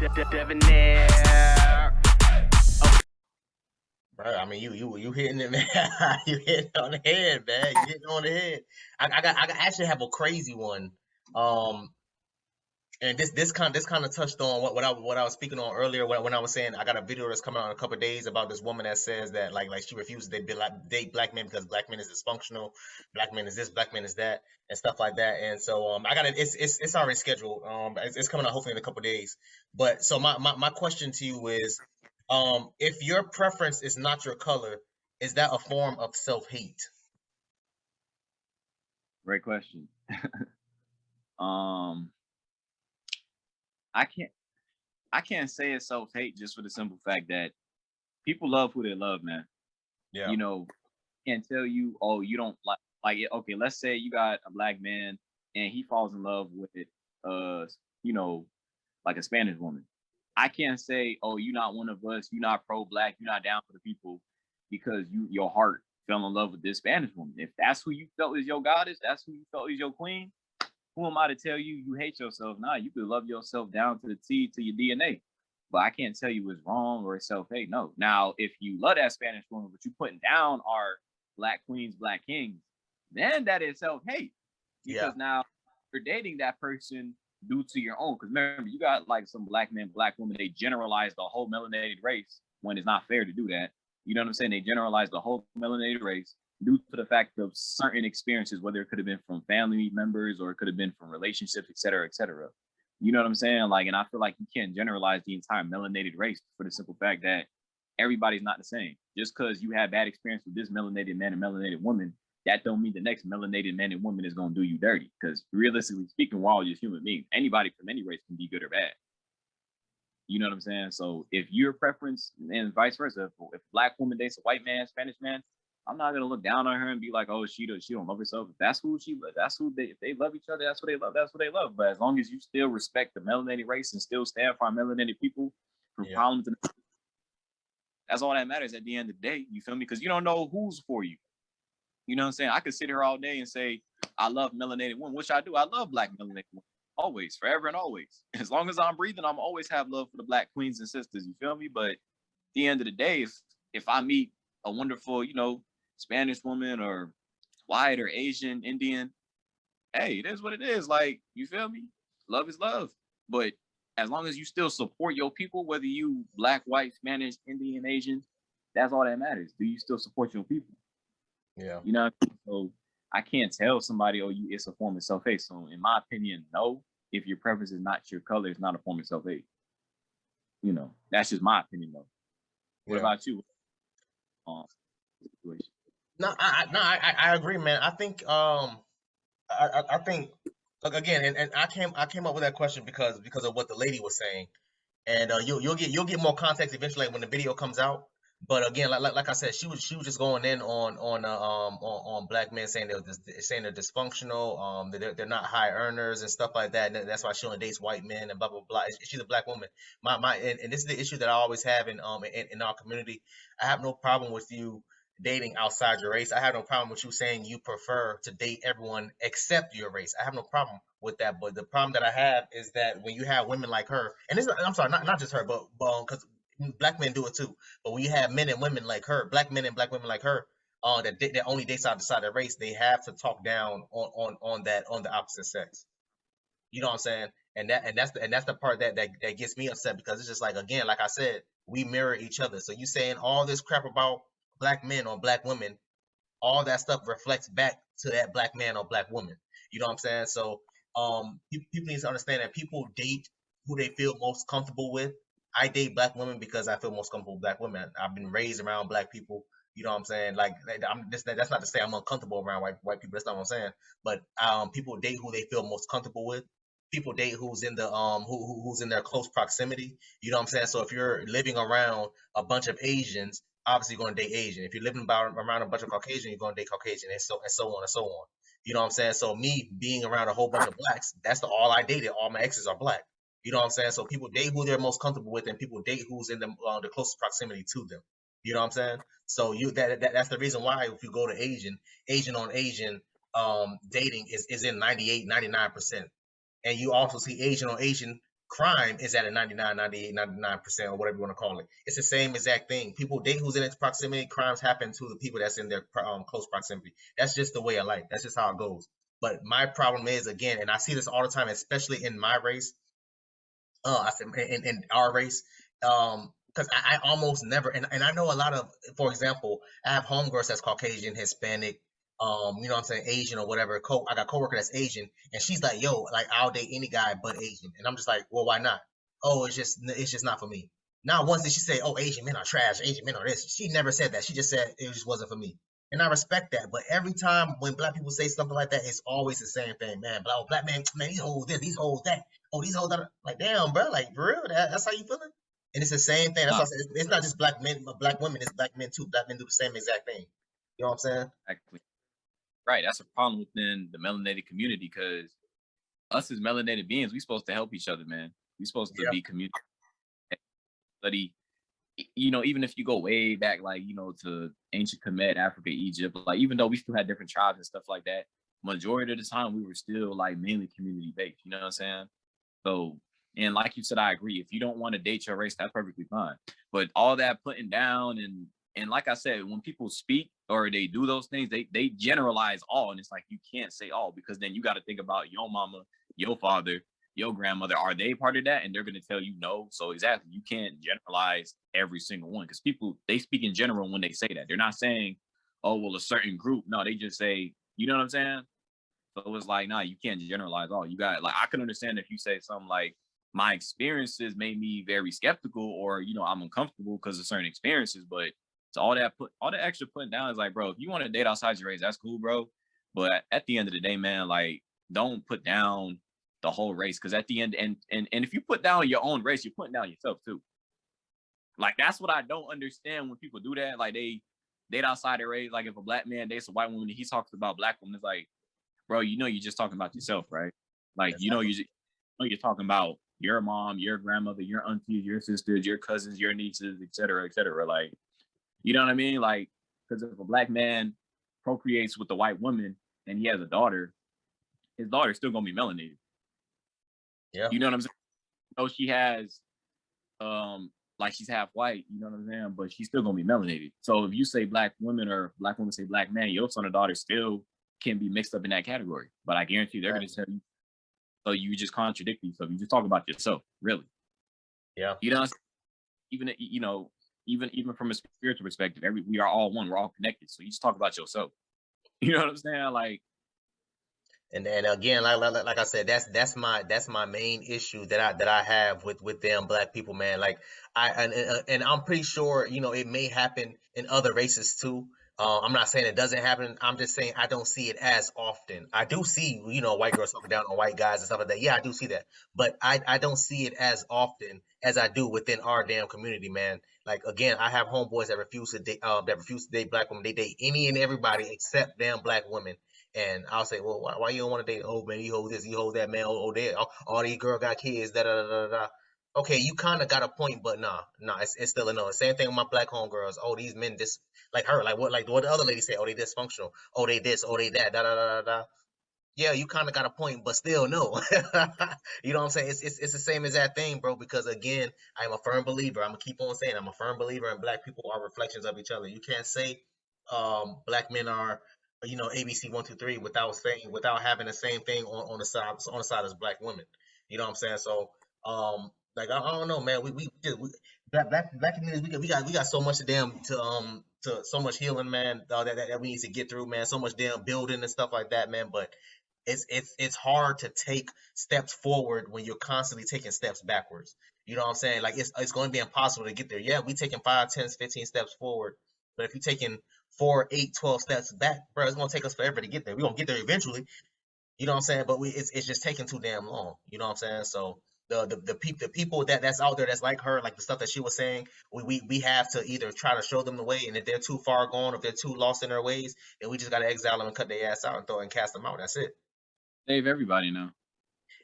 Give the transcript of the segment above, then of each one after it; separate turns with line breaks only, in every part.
Debonair.
Bro, I mean, you hitting it, man. You hitting it on the head, man. You hitting it on the head. I actually have a crazy one. Um, and this kind of touched on what I was speaking on earlier when I was saying I got a video that's coming out in a couple of days about this woman that says that like she refuses to date black men because black men is dysfunctional, black men is this, black men is that, and stuff like that. And so I got it. It's already scheduled. It's coming out hopefully in a couple of days. But so my question to you is, if your preference is not your color, is that a form of self-hate?
Great question. I can't say it's self-hate just for the simple fact that people love who they love, man.
Yeah.
You know, can't tell you, oh, you don't like it. Okay, let's say you got a black man and he falls in love with you know, like a Spanish woman. I can't say, oh, you're not one of us, you're not pro-black, you're not down for the people, because your heart fell in love with this Spanish woman. If that's who you felt is your goddess, that's who you felt is your queen, who am I to tell you you hate yourself? Nah, you could love yourself down to the T, to your DNA. But I can't tell you it's wrong or it's self-hate. No. Now, if you love that Spanish woman, but you putting down our black queens, black kings, then that is self-hate. Because now you're dating that person due to your own. Because remember, you got like some black men, black women, they generalize the whole melanated race when it's not fair to do that. You know what I'm saying? They generalize the whole melanated race due to the fact of certain experiences, whether it could have been from family members or it could have been from relationships, et cetera, et cetera. You know what I'm saying? Like, and I feel like you can't generalize the entire melanated race for the simple fact that everybody's not the same. Just because you had bad experience with this melanated man and melanated woman, that don't mean the next melanated man and woman is going to do you dirty. Because realistically speaking, we're all just human beings. Anybody from any race can be good or bad. You know what I'm saying? So if your preference and vice versa, if a black woman dates a white man, Spanish man, I'm not gonna look down on her and be like, oh, she don't love herself. If that's who if they love each other, that's what they love. That's what they love. But as long as you still respect the melanated race and still stand for our melanated people through problems, that's all that matters at the end of the day. You feel me? Because you don't know who's for you. You know what I'm saying? I could sit here all day and say I love melanated women, which I do. I love black melanated women. Always, forever and always. As long as I'm breathing, I'm always have love for the black queens and sisters. You feel me? But at the end of the day, if I meet a wonderful, Spanish woman or white or Asian, Indian, hey, it is what it is. Like, you feel me? Love is love. But as long as you still support your people, whether you black, white, Spanish, Indian, Asian, that's all that matters. Do you still support your people?
Yeah.
You know, so I can't tell somebody, oh, it's a form of self-hate. So in my opinion, no, if your preference is not your color, it's not a form of self-hate. That's just my opinion though. What about you? Situation.
No, I agree, man. I think I think, look, again, and I came up with that question because of what the lady was saying, and you'll get more context eventually when the video comes out. But again, like I said, she was just going in on black men, saying they're dysfunctional, they're not high earners and stuff like that. And that's why she only dates white men and blah blah blah. She's a black woman. And this is the issue that I always have in our community. I have no problem with you dating outside your race. I have no problem with you saying you prefer to date everyone except your race. I have no problem with that. But the problem that I have is that when you have women like her, and I'm sorry, not just her, but because black men do it too. But when you have men and women like her, black men and black women like her, that only dates outside their race, they have to talk down on the opposite sex. You know what I'm saying? And that's the part that gets me upset, because it's just like, again, like I said, we mirror each other. So you saying all this crap about black men or black women, all that stuff reflects back to that black man or black woman. You know what I'm saying? So people need to understand that people date who they feel most comfortable with. I date black women because I feel most comfortable with black women. I've been raised around black people. You know what I'm saying? Like, that's not to say I'm uncomfortable around white people. That's not what I'm saying. But people date who they feel most comfortable with. People date who's in the who's in their close proximity. You know what I'm saying? So if you're living around a bunch of Asians, obviously you're going to date Asian. If you're living around a bunch of Caucasian, you're going to date Caucasian, and so on and so on. You know what I'm saying? So me being around a whole bunch of blacks, that's all I dated. All my exes are black. You know what I'm saying? So people date who they're most comfortable with, and people date who's in the closest proximity to them. You know what I'm saying? So that's the reason why if you go to Asian on Asian dating is in 98, 99%. And you also see Asian on Asian crime is at a 99, 98, 99%, or whatever you want to call it. It's the same exact thing. People date who's in its proximity, crimes happen to the people that's in their close proximity. That's just the way of life. That's just how it goes. But my problem is, again, and I see this all the time, especially in my race, I said in our race, because I almost never, and I know a lot of, for example, I have homegirls that's Caucasian, Hispanic, you know what I'm saying, Asian or whatever. I got coworker that's Asian, and she's like, "Yo, like I'll date any guy but Asian," and I'm just like, "Well, why not?" "Oh, it's just not for me." Not once did she say, "Oh, Asian men are trash, Asian men are this." She never said that. She just said it just wasn't for me. And I respect that, but every time when black people say something like that, it's always the same thing, man. Black man, man, these hoes this, these hoes that. Oh, these hoes that. Like, damn, bro, like for real, that's how you feeling? And it's the same thing. That's
Nah,
what I said. It's not just black men, but black women. It's black men too. Black men do the same exact thing. You know what I'm saying?
exactly. Right. That's a problem within the melanated community because us as melanated beings, we supposed to help each other, man. We supposed to
Yeah.
be community study. Even if you go way back, like, to ancient Kemet, Africa, Egypt, like, even though we still had different tribes and stuff like that, majority of the time we were still like mainly community based. You know what I'm saying? So, and like you said, I agree. If you don't want to date your race, that's perfectly fine. But all that putting down and like I said, when people speak or they do those things, they generalize all, and it's like you can't say all because then you got to think about your mama, your father, your grandmother. Are they part of that? And they're going to tell you no. So exactly, you can't generalize every single one because people they speak in general when they say that. They're not saying, oh well, a certain group. No, they just say, you know what I'm saying? So it was like, nah, you can't generalize all. You got like I can understand if you say something like my experiences made me very skeptical or I'm uncomfortable because of certain experiences, but it's all that extra putting down is like, bro, if you want to date outside your race, that's cool, bro. But at the end of the day, man, like don't put down the whole race because at the end, and if you put down your own race, you're putting down yourself too. Like that's what I don't understand when people do that. Like they date outside their race. Like if a black man dates a white woman, he talks about black women. It's like, bro, you're just talking about yourself, right? Like
Exactly.
you're talking about your mom, your grandmother, your aunties, your sisters, your cousins, your nieces, et cetera, et cetera. Like, you know what I mean? Like, because if a black man procreates with a white woman and he has a daughter, his daughter's still gonna be melanated.
Yeah.
You know what I'm saying? Oh, she has like she's half white, you know what I'm saying? But she's still gonna be melanated. So if you say black women or black women say black man, your son or daughter still can be mixed up in that category. But I guarantee you they're gonna
Exactly.
tell you, so you just contradict yourself. You just talk about yourself, really.
Yeah.
You know, even even from a spiritual perspective, we are all one. We're all connected. So you just talk about yourself. You know what I'm saying? Like,
And again, like I said, that's my main issue that I have with them black people, man. Like and I'm pretty sure it may happen in other races too. I'm not saying it doesn't happen. I'm just saying I don't see it as often. I do see white girls talking down on white guys and stuff like that. Yeah, I do see that, but I don't see it as often as I do within our damn community, man. Like again, I have homeboys that refuse to date black women. They date any and everybody except damn black women. And I'll say, well, why you don't want to date? Oh man, you hold this, you hold that, man. Oh, there, all these girl got kids. Da da da da da. Okay, you kind of got a point, but nah, it's still a no. Same thing with my black homegirls. Oh, these men this like her, like what the other lady say. Oh, they dysfunctional. Oh, they this. Oh, they that. Da da da da da. Yeah, you kind of got a point, but still no. You know what I'm saying? It's the same as that thing, bro. Because again, I'm a firm believer. I'm gonna keep on saying I'm a firm believer, and black people are reflections of each other. You can't say black men are ABC 1 2 3 without having the same thing on the side as black women. You know what I'm saying? So like I don't know, man. We black communities we got so much to so much healing, man. That we need to get through, man. So much damn building and stuff like that, man. But it's hard to take steps forward when you're constantly taking steps backwards. You know what I'm saying? Like it's going to be impossible to get there. Yeah, we taking 5, 10, 15 steps forward, but if you're taking 4, 8, 12 steps back, bro, it's going to take us forever to get there. We're going to get there eventually. You know what I'm saying? But it's just taking too damn long. You know what I'm saying? So the people that's out there that's like her, like the stuff that she was saying, we have to either try to show them the way, and if they're too far gone, if they're too lost in their ways, then we just got to exile them and cut their ass out and throw and cast them out. That's it.
save everybody now.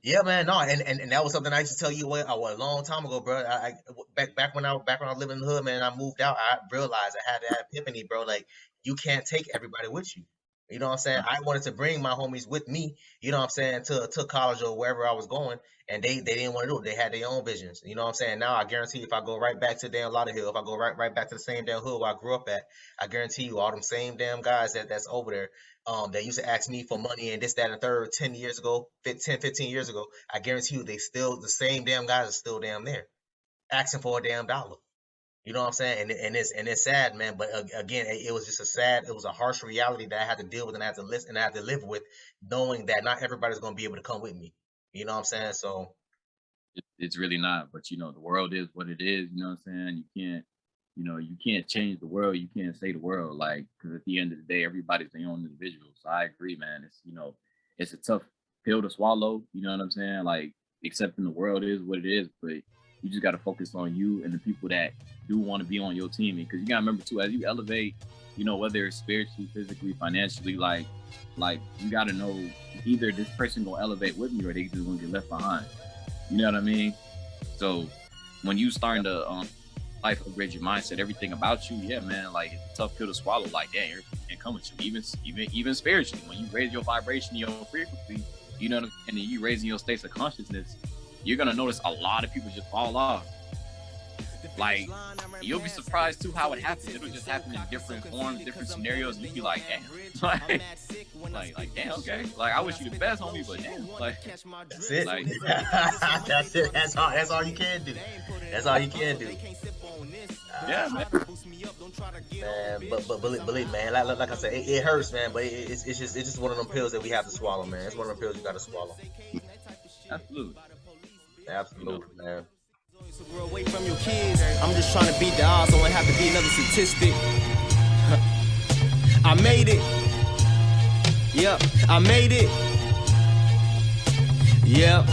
Yeah, man. No, and that was something I used to tell you a long time ago, bro. Back when I lived in the hood, man. I moved out. I realized I had that epiphany, bro. Like you can't take everybody with you. You know what I'm saying? I wanted to bring my homies with me, you know what I'm saying, to college or wherever I was going, and they didn't want to do it. They had their own visions. You know what I'm saying? Now I guarantee if I go right back to damn Lauderhill, if I go right back to the same damn hood where I grew up at, I guarantee you all them same damn guys that's over there, that used to ask me for money and this, that, and the third 10 years ago, 15 years ago, I guarantee you they still the same damn guys are still damn there, asking for a damn dollar. You know what I'm saying? And it's sad, man. But again, it was just it was a harsh reality that I had to deal with and I had to listen and I had to live with, knowing that not everybody's gonna be able to come with me. You know what I'm saying? So
It's really not. But you know, the world is what it is. You know what I'm saying? You can't change the world. You can't say the world, like, because at the end of the day, everybody's their own individual. So I agree, man. It's a tough pill to swallow. You know what I'm saying? Like, accepting the world is what it is, but you just got to focus on you and the people that do want to be on your team. Because you got to remember too, as you elevate, whether it's spiritually, physically, financially, like you got to know either this person gonna elevate with me or they just gonna get left behind. You know what I mean? So when you starting to life upgrade your mindset, everything about you, yeah, man, like, it's a tough pill to swallow. Like, dang, everything can come with you, even spiritually. When you raise your vibration, your frequency, and then you raising your states of consciousness, you're gonna notice a lot of people just fall off. Like, you'll be surprised too how it happens. It'll just happen in different forms, different scenarios, and you be like, damn, like damn, okay. Like, I wish you the best, homie, but damn, like,
that's it.
Like,
that's it. That's all you can do. That's all you can do.
Yeah, man.
Man, but believe, man, like I said, it hurts, man. But it's just one of them pills that we have to swallow, man. It's one of them pills you got to swallow. Absolutely, man.
Away from your kids. I'm just trying to beat the odds, so I have to be another statistic. I made it. Yep, I made it. Yep.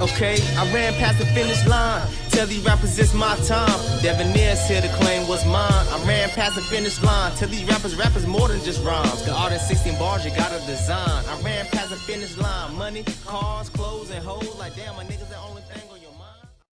Okay, I ran past the finish line. Tell these rappers it's my time. Debonair said the claim was mine. I ran past the finish line. Tell these rappers more than just rhymes. Got all that 16 bars, you gotta design. I ran past the finish line. Money, cars, clothes, and hoes. Like, damn, my niggas the only thing.